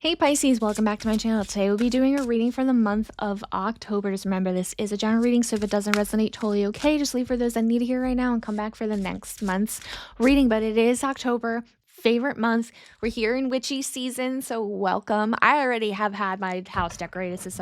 Hey Pisces, welcome back to my channel. Today we'll be doing a reading for the month of October. Just remember, this is a general reading, so if it doesn't resonate, totally okay. Just leave for those that need to hear right now and come back for the next month's reading. But it is October, favorite month. We're here in witchy season, so welcome. I already have had my house decorated since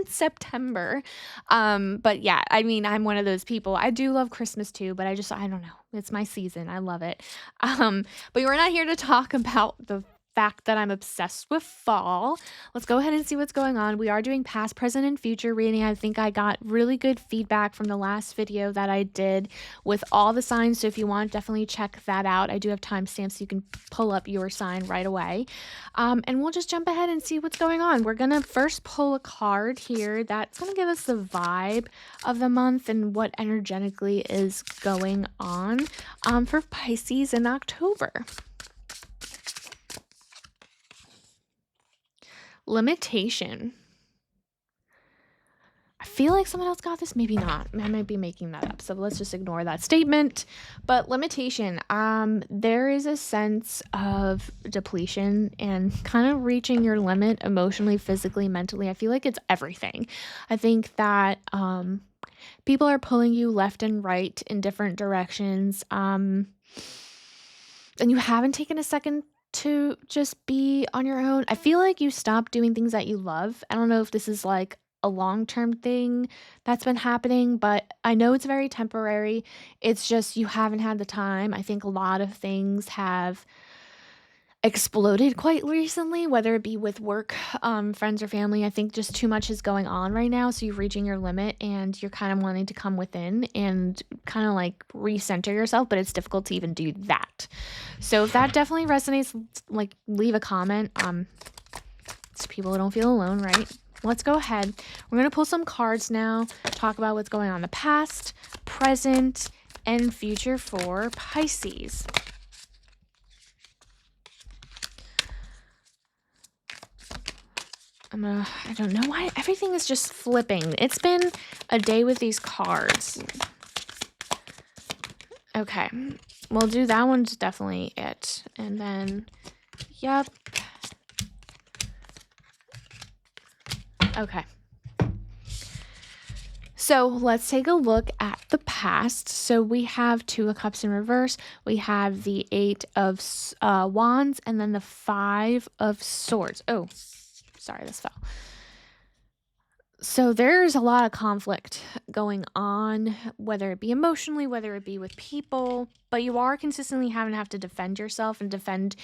September. But yeah, I mean, I'm one of those people. I do love Christmas too, but I don't know. It's my season. I love it. But we're not here to talk about the fact that I'm obsessed with fall. Let's go ahead and see what's going on. We are doing past, present, and future reading. I think I got really good feedback from the last video that I did with all the signs. So if you want, definitely check that out. I do have timestamps so you can pull up your sign right away. And we'll just jump ahead and see what's going on. We're going to first pull a card here that's going to give us the vibe of the month and what energetically is going on for Pisces in October. Limitation. I feel like someone else got this, maybe not. I might be making that up, so let's just ignore that statement. But limitation, there is a sense of depletion and kind of reaching your limit emotionally, physically, mentally. I feel like it's everything. I think that people are pulling you left and right in different directions, and you haven't taken a second to just be on your own. I feel like you stopped doing things that you love. I don't know if this is like a long-term thing that's been happening, but I know it's very temporary. It's just you haven't had the time. I think a lot of things have exploded quite recently, whether it be with work, friends or family. I think just too much is going on right now, so you're reaching your limit and you're kind of wanting to come within and kind of like recenter yourself, but it's difficult to even do that. So if that definitely resonates, like leave a comment. So people don't feel alone, right? Let's go ahead. We're going to pull some cards now, talk about what's going on in the past, present, and future for Pisces. I don't know why everything is just flipping. It's been a day with these cards. Okay, we'll do that one's definitely it. And then, yep. Okay. So let's take a look at the past. So we have Two of Cups in reverse. We have the Eight of Wands and then the Five of Swords. Oh, sorry, this fell. So there's a lot of conflict going on, whether it be emotionally, whether it be with people, but you are consistently having to have to defend yourself and defend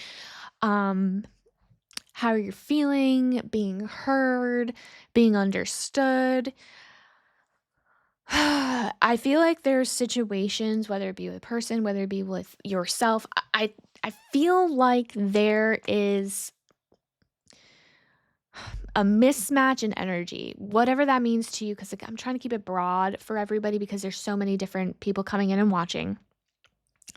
how you're feeling, being heard, being understood. I feel like there's situations, whether it be with a person, whether it be with yourself, I feel like there is a mismatch in energy, whatever that means to you, because I'm trying to keep it broad for everybody because there's so many different people coming in and watching.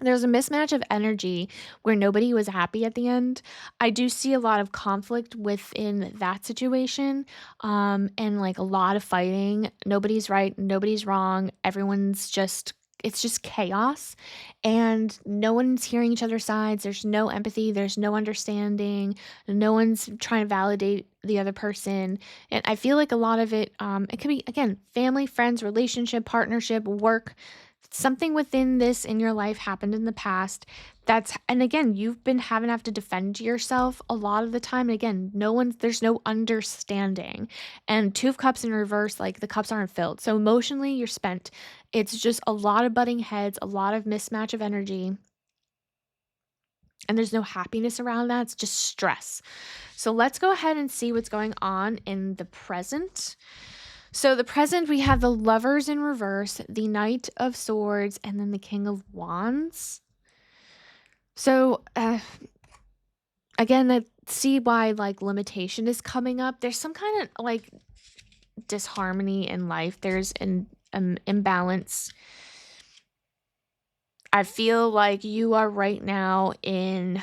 There's a mismatch of energy where nobody was happy at the end. I do see a lot of conflict within that situation, and like a lot of fighting. Nobody's right, nobody's wrong. Everyone's just it's just chaos and no one's hearing each other's sides. There's no empathy, there's no understanding, no one's trying to validate the other person. And I feel like a lot of it, it could be, again, family, friends, relationship, partnership, work. Something within this in your life happened in the past and again, you've been having to have to defend yourself a lot of the time. And again, there's no understanding. And Two of Cups in reverse, like the cups aren't filled. So emotionally, you're spent. It's just a lot of butting heads, a lot of mismatch of energy. And there's no happiness around that. It's just stress. So let's go ahead and see what's going on in the present. So the present, we have the Lovers in reverse, the Knight of Swords, and then the King of Wands. So, again, I see why, like, limitation is coming up. There's some kind of, like, disharmony in life. There's an imbalance. I feel like you are right now in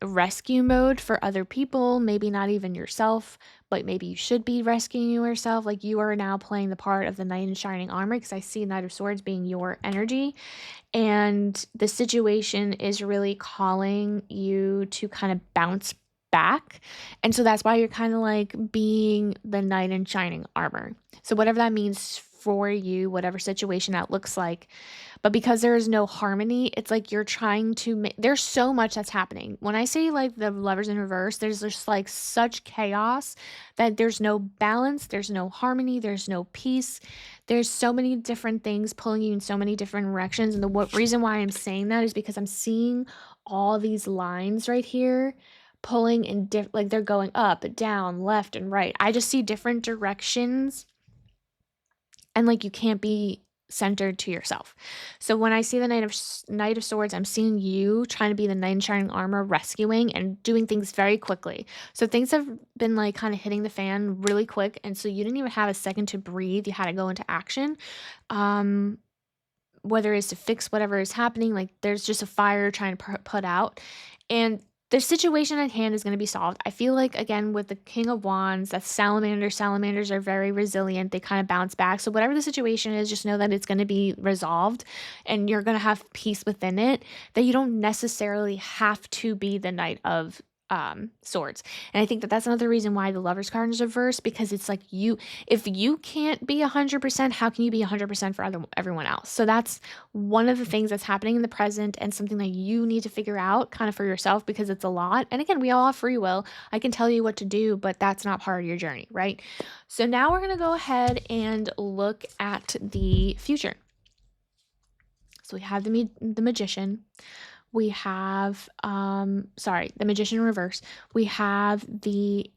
rescue mode for other people, maybe not even yourself, but maybe you should be rescuing yourself. Like you are now playing the part of the knight in shining armor, because I see Knight of Swords being your energy. And the situation is really calling you to kind of bounce back. And so that's why you're kind of like being the knight in shining armor. So whatever that means for you, whatever situation that looks like, but because there is no harmony, it's like you're trying to there's so much that's happening. When I say like the lovers in reverse, there's just like such chaos that there's no balance, there's no harmony, there's no peace. There's so many different things pulling you in so many different directions. And the reason why I'm saying that is because I'm seeing all these lines right here pulling in like they're going up, down, left, and right. I just see different directions, and like you can't be centered to yourself. So when I see the Knight of Swords, I'm seeing you trying to be the knight in shining armor, rescuing and doing things very quickly. So things have been like kind of hitting the fan really quick, and so you didn't even have a second to breathe. You had to go into action. Um whether it's to fix whatever is happening, like there's just a fire trying to put out, and the situation at hand is going to be solved. I feel like, again, with the King of Wands, that's salamanders are very resilient. They kind of bounce back. So whatever the situation is, just know that it's going to be resolved, and you're going to have peace within it, that you don't necessarily have to be the Knight of Swords. And I think that that's another reason why the Lovers card is reversed, because it's like if you can't be 100%, how can you be 100% for everyone else? So that's one of the things that's happening in the present, and something that you need to figure out kind of for yourself, because it's a lot. And again, we all have free will. I can tell you what to do, but that's not part of your journey, right? So now we're going to go ahead and look at the future. So we have the Magician. We have the Magician in reverse. We have the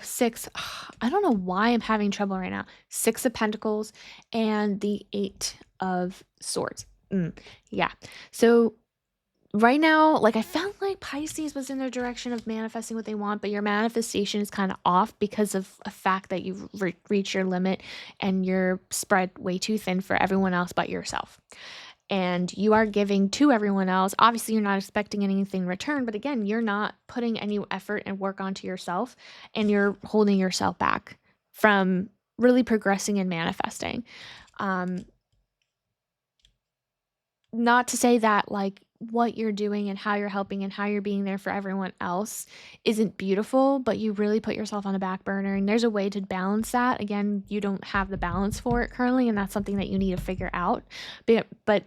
six. I don't know why I'm having trouble right now. 6 of Pentacles and the 8 of Swords. Yeah. So right now, like I felt like Pisces was in their direction of manifesting what they want, but your manifestation is kind of off because of a fact that you've reached your limit and you're spread way too thin for everyone else but yourself. And you are giving to everyone else. Obviously, you're not expecting anything in return, but again, you're not putting any effort and work onto yourself, and you're holding yourself back from really progressing and manifesting. Not to say that like what you're doing and how you're helping and how you're being there for everyone else isn't beautiful, but you really put yourself on a back burner, and there's a way to balance that. Again, you don't have the balance for it currently, and that's something that you need to figure out. But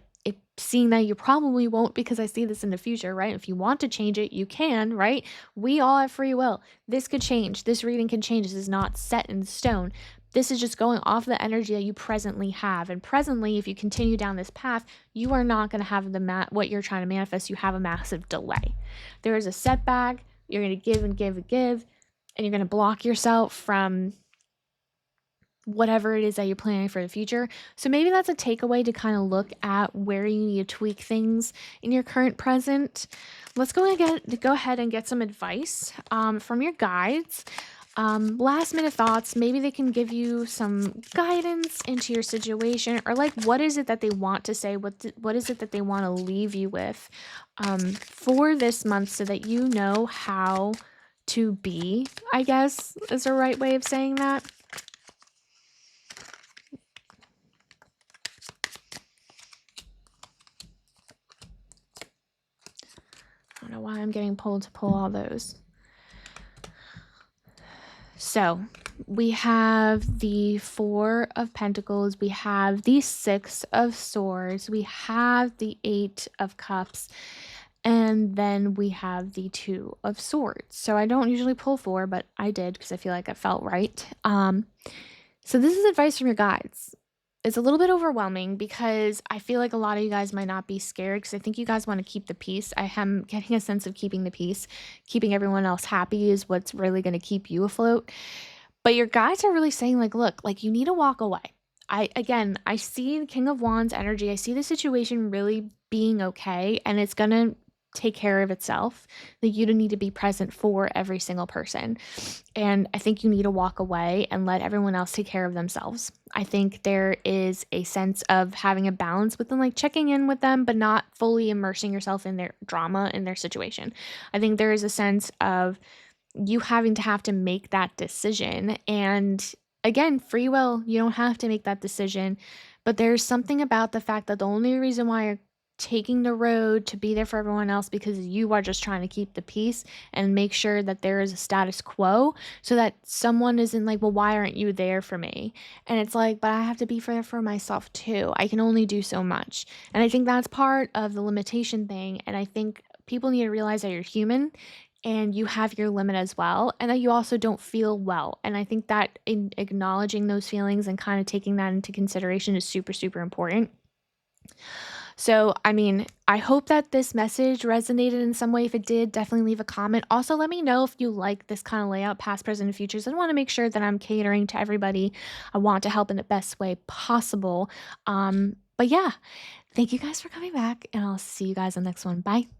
seeing that you probably won't, because I see this in the future, right? If you want to change it, you can, right? We all have free will. This could change. This reading can change. This is not set in stone. This is just going off the energy that you presently have. And presently, if you continue down this path, you are not going to have what you're trying to manifest. You have a massive delay. There is a setback. You're going to give and give and give, and you're going to block yourself from whatever it is that you're planning for the future. So maybe that's a takeaway to kind of look at where you need to tweak things in your current present. Let's go ahead and get some advice from your guides. Last minute thoughts. Maybe they can give you some guidance into your situation, or like what is it that they want to say? What is it that they want to leave you with for this month, so that you know how to be, I guess is the right way of saying that. I don't know why I'm getting pulled to pull all those. So we have the 4 of Pentacles, we have the 6 of Swords, we have the 8 of Cups, and then we have the 2 of Swords. So I don't usually pull 4, but I did because I feel like it felt right. So this is advice from your guides. It's a little bit overwhelming because I feel like a lot of you guys might not be scared, because I think you guys want to keep the peace. I am getting a sense of keeping the peace. Keeping everyone else happy is what's really going to keep you afloat. But your guides are really saying, like, look, like you need to walk away. I see the King of Wands energy. I see the situation really being okay, and it's going to take care of itself. That you don't need to be present for every single person. And I think you need to walk away and let everyone else take care of themselves. I think there is a sense of having a balance with them, like checking in with them, but not fully immersing yourself in their drama, in their situation. I think there is a sense of you having to have to make that decision. And again, free will, you don't have to make that decision. But there's something about the fact that the only reason why you're taking the road to be there for everyone else because you are just trying to keep the peace and make sure that there is a status quo so that someone isn't like, well, why aren't you there for me? And it's like, but I have to be there for myself too. I can only do so much. And I think that's part of the limitation thing. And I think people need to realize that you're human and you have your limit as well, and that you also don't feel well. And I think that in acknowledging those feelings and kind of taking that into consideration is super, super important. So, I mean, I hope that this message resonated in some way. If it did, definitely leave a comment. Also, let me know if you like this kind of layout, past, present, and futures. I want to make sure that I'm catering to everybody. I want to help in the best way possible. But yeah, thank you guys for coming back, and I'll see you guys on the next one. Bye.